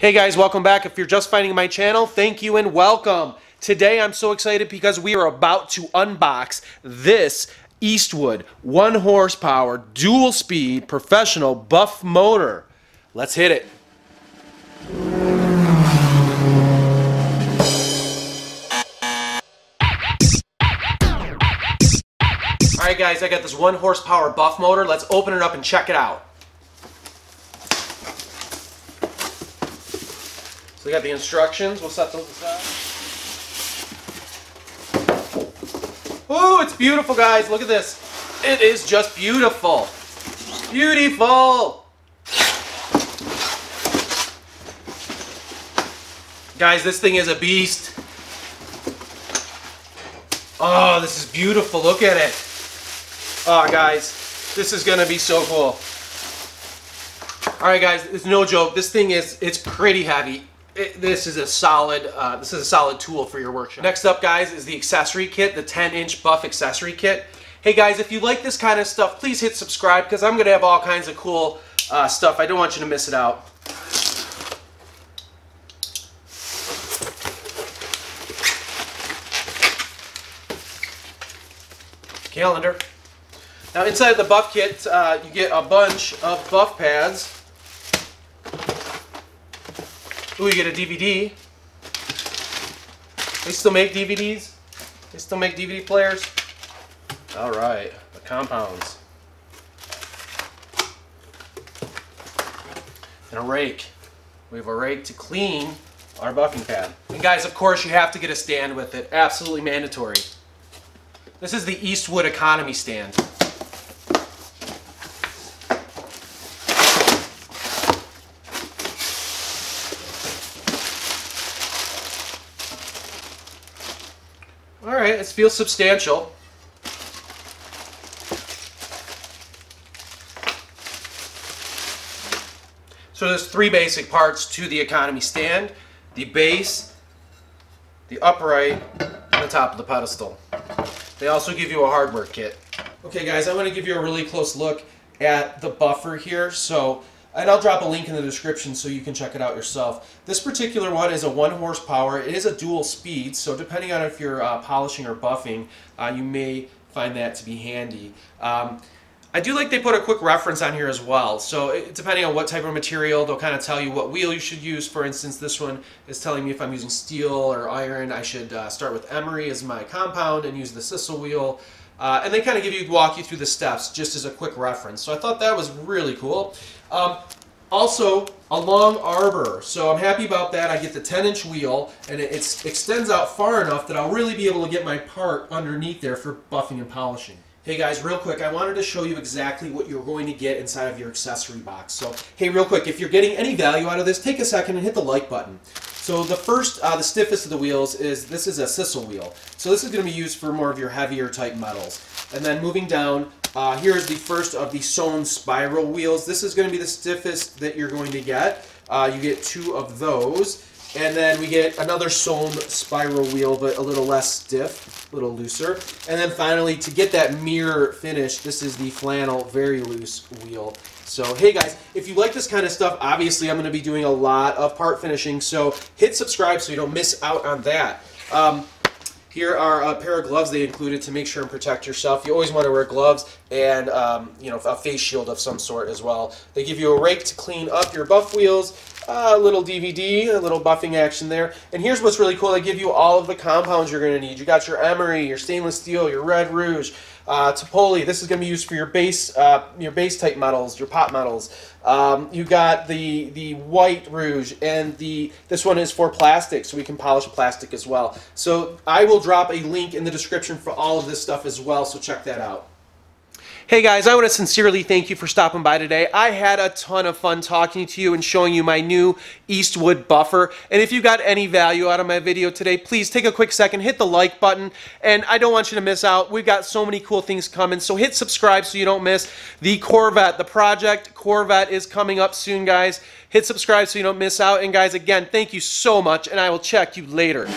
Hey guys, welcome back. If you're just finding my channel, thank you and welcome. Today I'm so excited because we are about to unbox this Eastwood 1 horsepower dual speed professional buff motor. Let's hit it. Alright guys, I got this 1 horsepower buff motor. Let's open it up and check it out. So we got the instructions. We'll set those aside. Ooh, it's beautiful, guys. Look at this. It is just beautiful. Beautiful. Guys, this thing is a beast. Oh, this is beautiful. Look at it. Oh, guys, this is going to be so cool. All right, guys, it's no joke. This thing it's pretty heavy. This is a solid tool for your workshop. Next up, guys, is the accessory kit, the 10-inch buff accessory kit. Hey guys, if you like this kind of stuff, please hit subscribe because I'm going to have all kinds of cool stuff. I don't want you to miss it out. Calendar. Now inside the buff kit, you get a bunch of buff pads. Ooh, you get a DVD. They still make DVDs? They still make DVD players? Alright, the compounds. And a rake. We have a rake to clean our buffing pad. And guys, of course, you have to get a stand with it. Absolutely mandatory. This is the Eastwood economy stand. Alright, it feels substantial. So there's 3 basic parts to the economy stand: the base, the upright, and the top of the pedestal. They also give you a hardware kit. Okay guys, I want to give you a really close look at the buffer here. And I'll drop a link in the description so you can check it out yourself. This particular one is a 1 horsepower. It is a dual speed, so depending on if you're polishing or buffing, you may find that to be handy. I do like they put a quick reference on here as well. So depending on what type of material, they'll kind of tell you what wheel you should use. For instance, this one is telling me if I'm using steel or iron, I should start with emery as my compound and use the sisal wheel. And they kind of walk you through the steps just as a quick reference. So I thought that was really cool. Also, a long arbor. So I'm happy about that. I get the 10-inch wheel, and it extends out far enough that I'll really be able to get my part underneath there for buffing and polishing. Hey guys, real quick, I wanted to show you exactly what you're going to get inside of your accessory box. So, hey, real quick, if you're getting any value out of this, take a second and hit the like button. So the first, the stiffest of the wheels this is a sisal wheel. So this is going to be used for more of your heavier type metals. And then moving down, here's the first of the sewn spiral wheels. This is going to be the stiffest that you're going to get. You get 2 of those. And then we get another sewn spiral wheel, but a little less stiff, a little looser. And then finally, to get that mirror finish, this is the flannel, very loose wheel. So, hey guys, if you like this kind of stuff, obviously I'm going to be doing a lot of part finishing, so hit subscribe so you don't miss out on that. Here are a pair of gloves they included to make sure and protect yourself. You always want to wear gloves and a face shield of some sort as well. They give you a rake to clean up your buff wheels, a little DVD, a little buffing action there. And here's what's really cool. They give you all of the compounds you're going to need. You got your emery, your stainless steel, your red rouge, Topoly. This is going to be used for your base type metals, your pot metals. You got the white rouge, and this one is for plastic, so we can polish plastic as well. So I will drop a link in the description for all of this stuff as well, so check that out. Hey guys, I want to sincerely thank you for stopping by today. I had a ton of fun talking to you and showing you my new Eastwood buffer. And if you got any value out of my video today, please take a quick second, hit the like button. And I don't want you to miss out. We've got so many cool things coming. So hit subscribe so you don't miss the Corvette. The project Corvette is coming up soon, guys. Hit subscribe so you don't miss out. And guys, again, thank you so much, and I will check you later.